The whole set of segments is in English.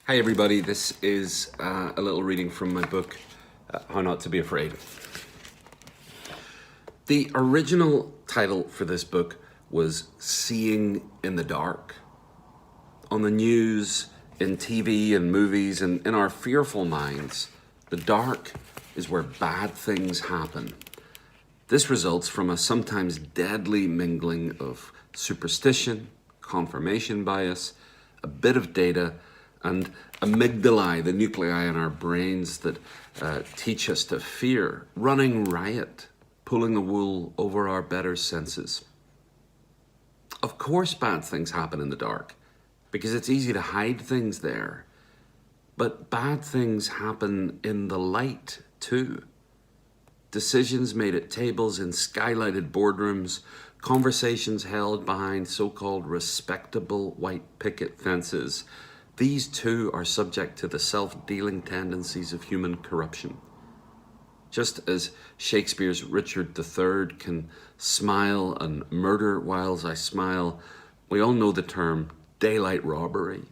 Hi everybody, this is a little reading from my book, How Not to Be Afraid. The original title for this book was Seeing in the Dark. On the news, in TV and movies, and in our fearful minds, the dark is where bad things happen. This results from a sometimes deadly mingling of superstition, confirmation bias, a bit of data, and amygdalae, the nuclei in our brains that teach us to fear, running riot, pulling the wool over our better senses. Of course, bad things happen in the dark because it's easy to hide things there. But bad things happen in the light too. Decisions made at tables in skylighted boardrooms, conversations held behind so-called respectable white picket fences. These too are subject to the self-dealing tendencies of human corruption. Just as Shakespeare's Richard III can smile and murder whiles I smile, we all know the term daylight robbery.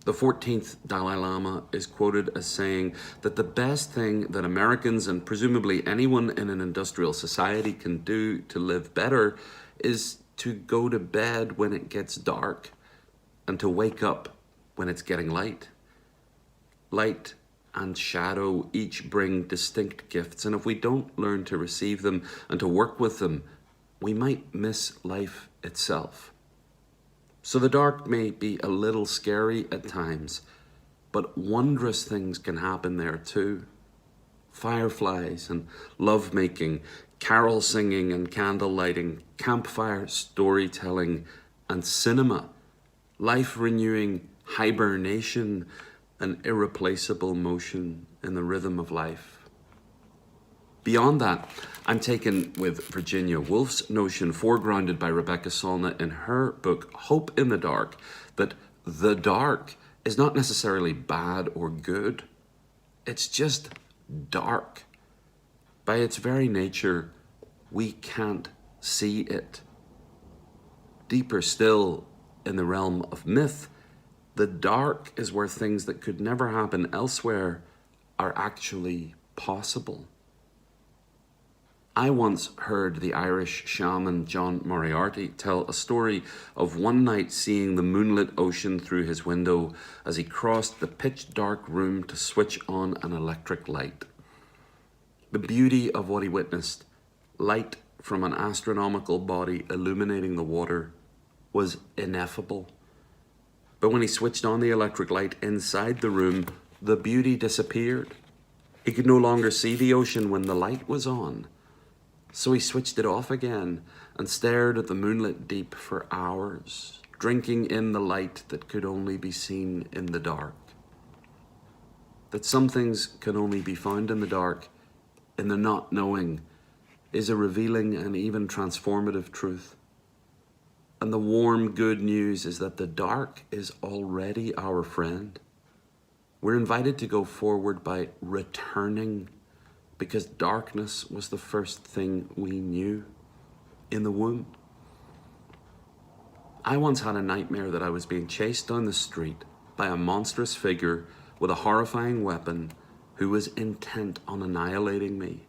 The 14th Dalai Lama is quoted as saying that the best thing that Americans and presumably anyone in an industrial society can do to live better is to go to bed when it gets dark and to wake up when it's getting light. Light and shadow each bring distinct gifts, and if we don't learn to receive them and to work with them, we might miss life itself. So the dark may be a little scary at times, but wondrous things can happen there too. Fireflies and lovemaking, carol singing and candle lighting, campfire storytelling and cinema, life-renewing hibernation, and irreplaceable motion in the rhythm of life. Beyond that, I'm taken with Virginia Woolf's notion, foregrounded by Rebecca Solnit in her book, Hope in the Dark, that the dark is not necessarily bad or good. It's just dark. By its very nature, we can't see it. Deeper still, in the realm of myth, the dark is where things that could never happen elsewhere are actually possible. I once heard the Irish shaman John Moriarty tell a story of one night seeing the moonlit ocean through his window as he crossed the pitch-dark room to switch on an electric light. The beauty of what he witnessed, light from an astronomical body illuminating the water, was ineffable. But when he switched on the electric light inside the room, the beauty disappeared. He could no longer see the ocean when the light was on. So he switched it off again and stared at the moonlit deep for hours, drinking in the light that could only be seen in the dark. That some things can only be found in the dark, in the not knowing, is a revealing and even transformative truth. And the warm good news is that the dark is already our friend. We're invited to go forward by returning, because darkness was the first thing we knew in the womb. I once had a nightmare that I was being chased down the street by a monstrous figure with a horrifying weapon who was intent on annihilating me.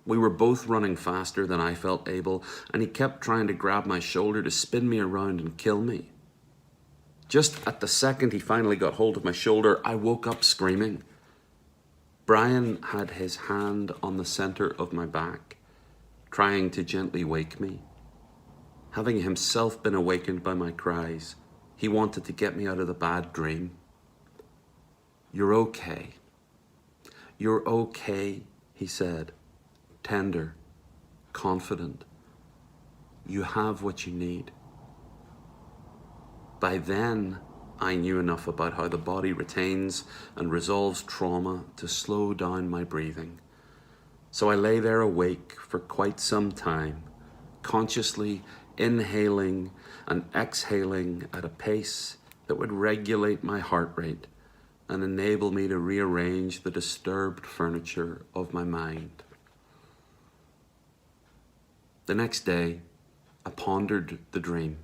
We were both running faster than I felt able, and he kept trying to grab my shoulder to spin me around and kill me. Just at the second he finally got hold of my shoulder, I woke up screaming. Brian had his hand on the center of my back, trying to gently wake me. Having himself been awakened by my cries, he wanted to get me out of the bad dream. "You're okay. You're okay," he said, tender, confident. "You have what you need." By then, I knew enough about how the body retains and resolves trauma to slow down my breathing. So I lay there awake for quite some time, consciously inhaling and exhaling at a pace that would regulate my heart rate and enable me to rearrange the disturbed furniture of my mind. The next day, I pondered the dream.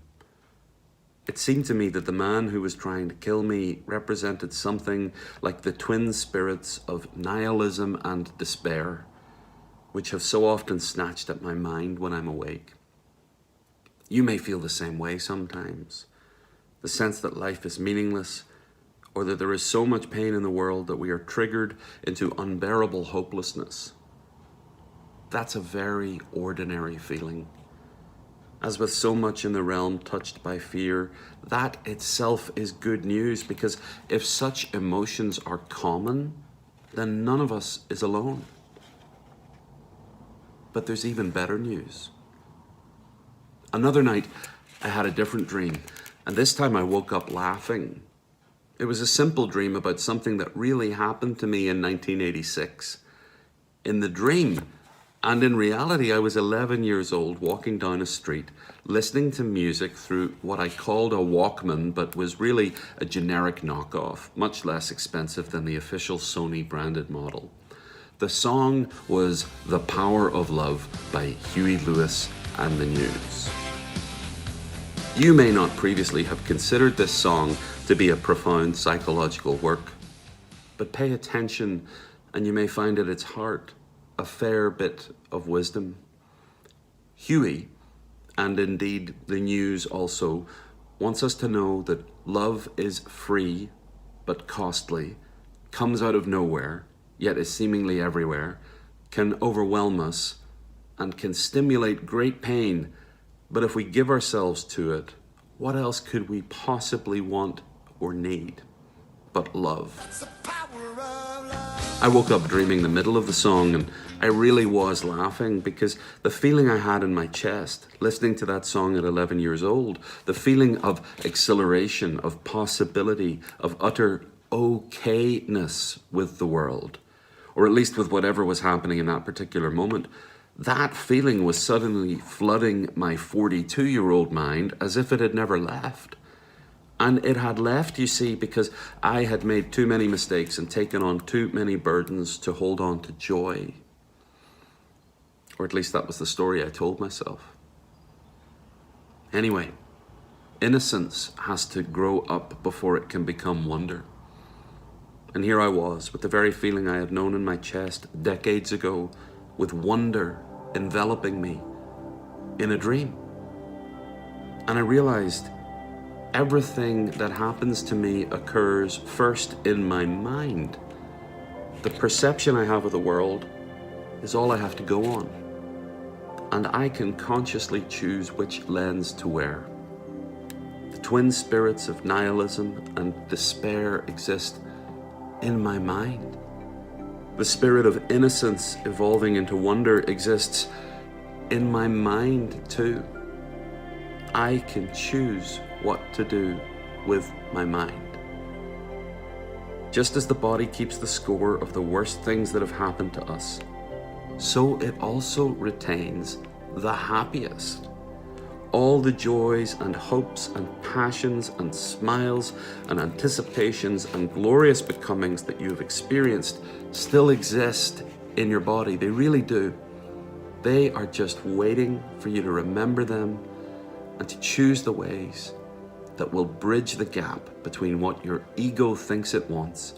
It seemed to me that the man who was trying to kill me represented something like the twin spirits of nihilism and despair, which have so often snatched at my mind when I'm awake. You may feel the same way sometimes. The sense that life is meaningless, or that there is so much pain in the world that we are triggered into unbearable hopelessness. That's a very ordinary feeling. As with so much in the realm touched by fear, that itself is good news, because if such emotions are common, then none of us is alone. But there's even better news. Another night, I had a different dream, and this time I woke up laughing. It was a simple dream about something that really happened to me in 1986. In the dream, and in reality, I was 11 years old, walking down a street, listening to music through what I called a Walkman, but was really a generic knockoff, much less expensive than the official Sony branded model. The song was The Power of Love by Huey Lewis and the News. You may not previously have considered this song to be a profound psychological work, but pay attention and you may find at its heart a fair bit of wisdom. Huey, and indeed the News also, wants us to know that love is free but costly, comes out of nowhere, yet is seemingly everywhere, can overwhelm us, and can stimulate great pain. But if we give ourselves to it, what else could we possibly want or need but love? I woke up dreaming the middle of the song, and I really was laughing, because the feeling I had in my chest listening to that song at 11 years old, the feeling of exhilaration, of possibility, of utter okayness with the world, or at least with whatever was happening in that particular moment, that feeling was suddenly flooding my 42-year-old mind as if it had never left. And it had left, you see, because I had made too many mistakes and taken on too many burdens to hold on to joy. Or at least that was the story I told myself. Anyway, innocence has to grow up before it can become wonder. And here I was, with the very feeling I had known in my chest decades ago, with wonder enveloping me in a dream. And I realized everything that happens to me occurs first in my mind. The perception I have of the world is all I have to go on. And I can consciously choose which lens to wear. The twin spirits of nihilism and despair exist in my mind. The spirit of innocence evolving into wonder exists in my mind too. I can choose what to do with my mind. Just as the body keeps the score of the worst things that have happened to us, so it also retains the happiest. All the joys and hopes and passions and smiles and anticipations and glorious becomings that you have experienced still exist in your body. They really do. They are just waiting for you to remember them and to choose the ways that will bridge the gap between what your ego thinks it wants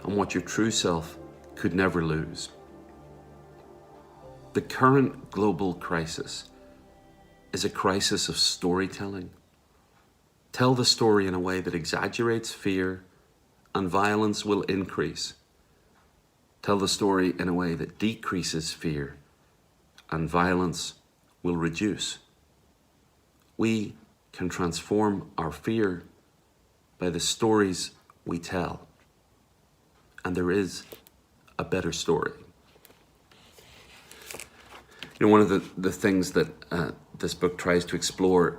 and what your true self could never lose. The current global crisis is a crisis of storytelling. Tell the story in a way that exaggerates fear, and violence will increase. Tell the story in a way that decreases fear, and violence will reduce. We can transform our fear by the stories we tell. And there is a better story. You know, one of the things that this book tries to explore,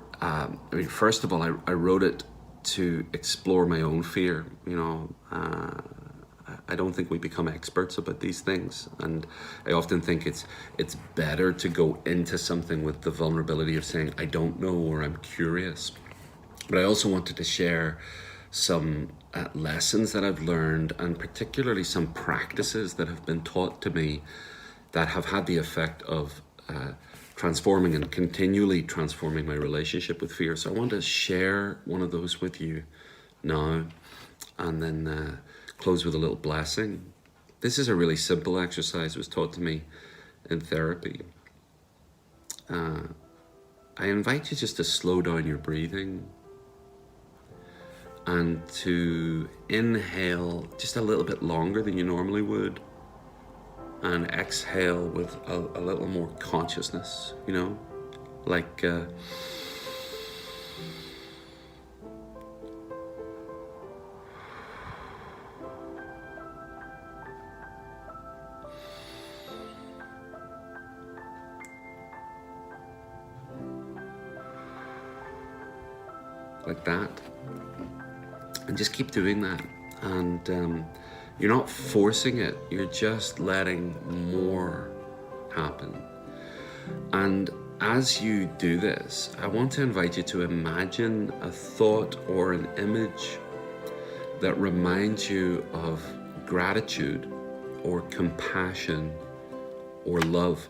first of all, I wrote it to explore my own fear. You know, I don't think we become experts about these things, and I often think it's better to go into something with the vulnerability of saying, I don't know, or I'm curious. But I also wanted to share some lessons that I've learned, and particularly some practices that have been taught to me that have had the effect of transforming and continually transforming my relationship with fear. So I want to share one of those with you now, and then close with a little blessing. This is a really simple exercise. It was taught to me in therapy. I invite you just to slow down your breathing and to inhale just a little bit longer than you normally would, and exhale with a little more consciousness, like like that. And just keep doing that. And you're not forcing it, you're just letting more happen. And as you do this, I want to invite you to imagine a thought or an image that reminds you of gratitude or compassion or love.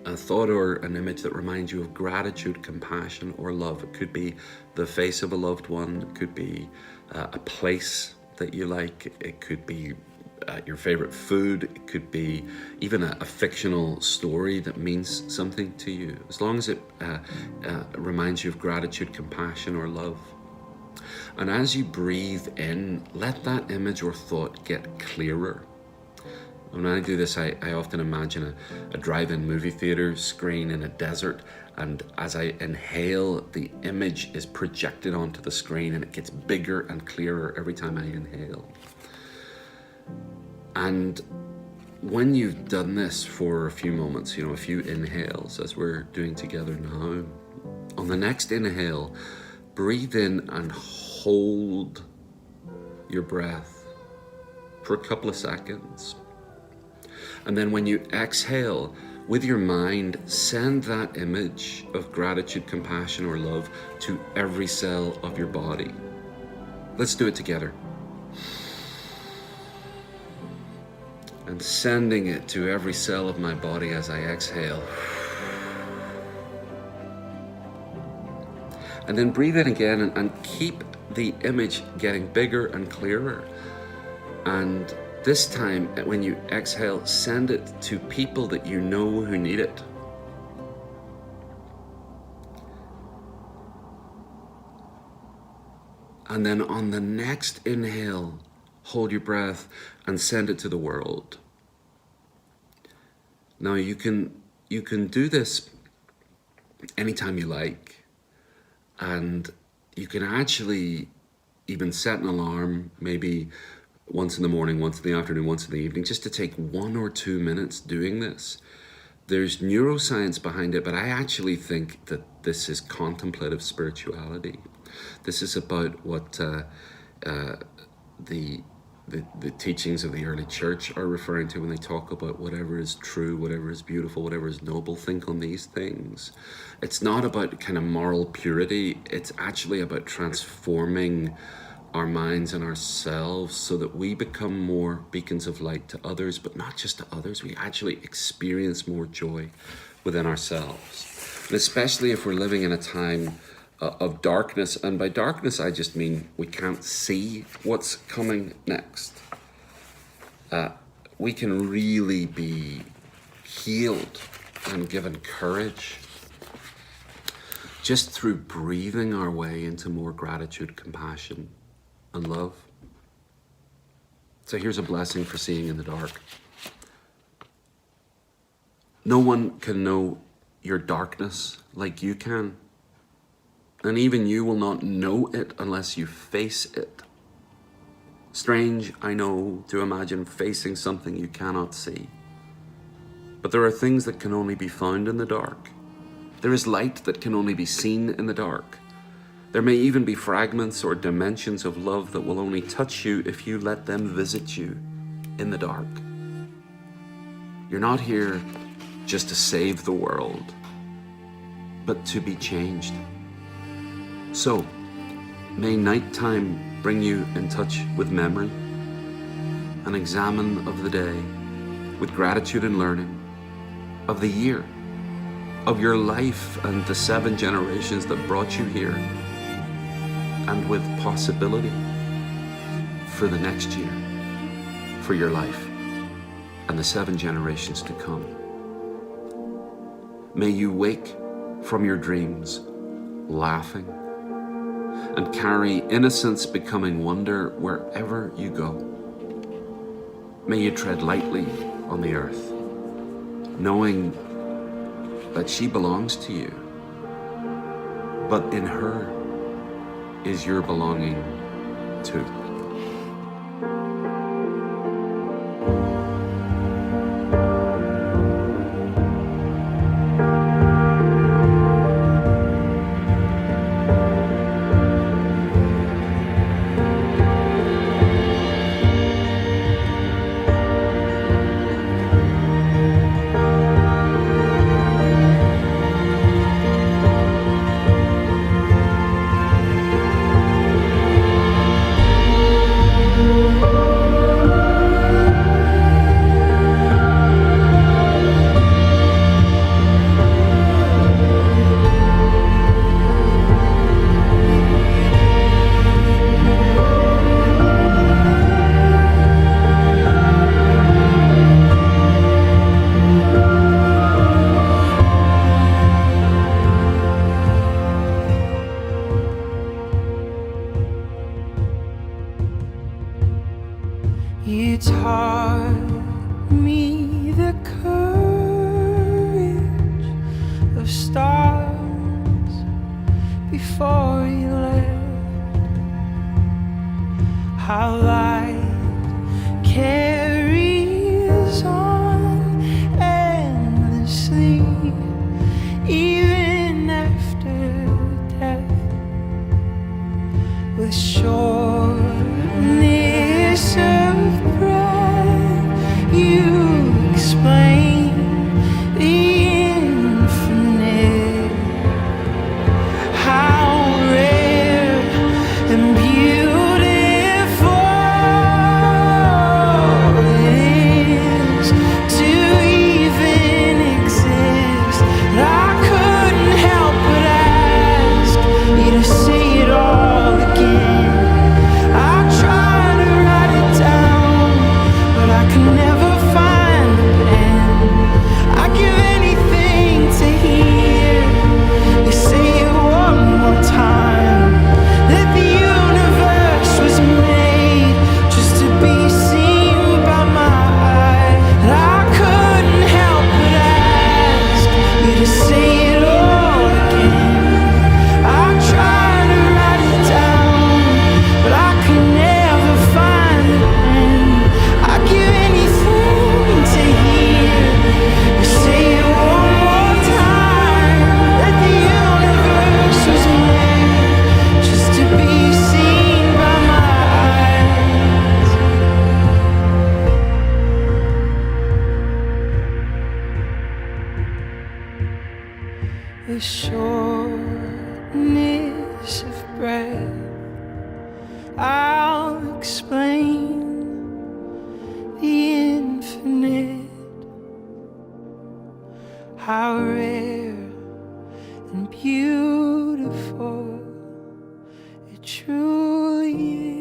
A thought or an image that reminds you of gratitude, compassion, or love. It could be the face of a loved one. It could be a place that you like. It could be your favorite food. It could be even a fictional story that means something to you. As long as it reminds you of gratitude, compassion, or love. And as you breathe in, let that image or thought get clearer. When I do this, I often imagine a drive-in movie theater screen in a desert, and as I inhale, the image is projected onto the screen and it gets bigger and clearer every time I inhale. And when you've done this for a few moments, a few inhales, as we're doing together now, on the next inhale, breathe in and hold your breath for a couple of seconds. And then when you exhale, with your mind, send that image of gratitude, compassion, or love to every cell of your body. Let's do it together. And sending it to every cell of my body as I exhale. And then breathe in again and keep the image getting bigger and clearer. And this time, when you exhale, send it to people that you know who need it. And then on the next inhale, hold your breath and send it to the world. Now you can do this anytime you like, and you can actually even set an alarm, maybe once in the morning, once in the afternoon, once in the evening, just to take 1 or 2 minutes doing this. There's neuroscience behind it, but I actually think that this is contemplative spirituality. This is about what the teachings of the early church are referring to when they talk about whatever is true, whatever is beautiful, whatever is noble. Think on these things. It's not about kind of moral purity. It's actually about transforming our minds and ourselves so that we become more beacons of light to others, but not just to others. We actually experience more joy within ourselves. And especially if we're living in a time of darkness, and by darkness I just mean we can't see what's coming next. We can really be healed and given courage just through breathing our way into more gratitude, compassion, and love. So here's a blessing for seeing in the dark. No one can know your darkness like you can. And even you will not know it unless you face it. Strange, I know, to imagine facing something you cannot see. But there are things that can only be found in the dark. There is light that can only be seen in the dark. There may even be fragments or dimensions of love that will only touch you if you let them visit you in the dark. You're not here just to save the world, but to be changed. So, may nighttime bring you in touch with memory, an examine of the day, with gratitude and learning, of the year of your life and the 7 generations that brought you here, and with possibility for the next year, for your life and the 7 generations to come. May you wake from your dreams laughing and carry innocence becoming wonder wherever you go. May you tread lightly on the earth, knowing that she belongs to you, but in her is your belonging too. You taught me the courage of stars before you left, how light carries on endlessly, even after death, with shortness of breath. You explain the infinite, how rare and beautiful it is to even exist. I couldn't help but ask you to say it all again. I tried to write it down, but I could never find the pen. I'd give anything to hear you say it one more time, that the universe was made just to be seen by my eye. And I couldn't help but ask you to say it all again. I tried to write it down, but I could never find the pen. I'd give anything to hear you say it one more time, that the universe was made just to be seen by my eyes. The shortness of breath, I'll explain the infinite, how rare and beautiful it truly is.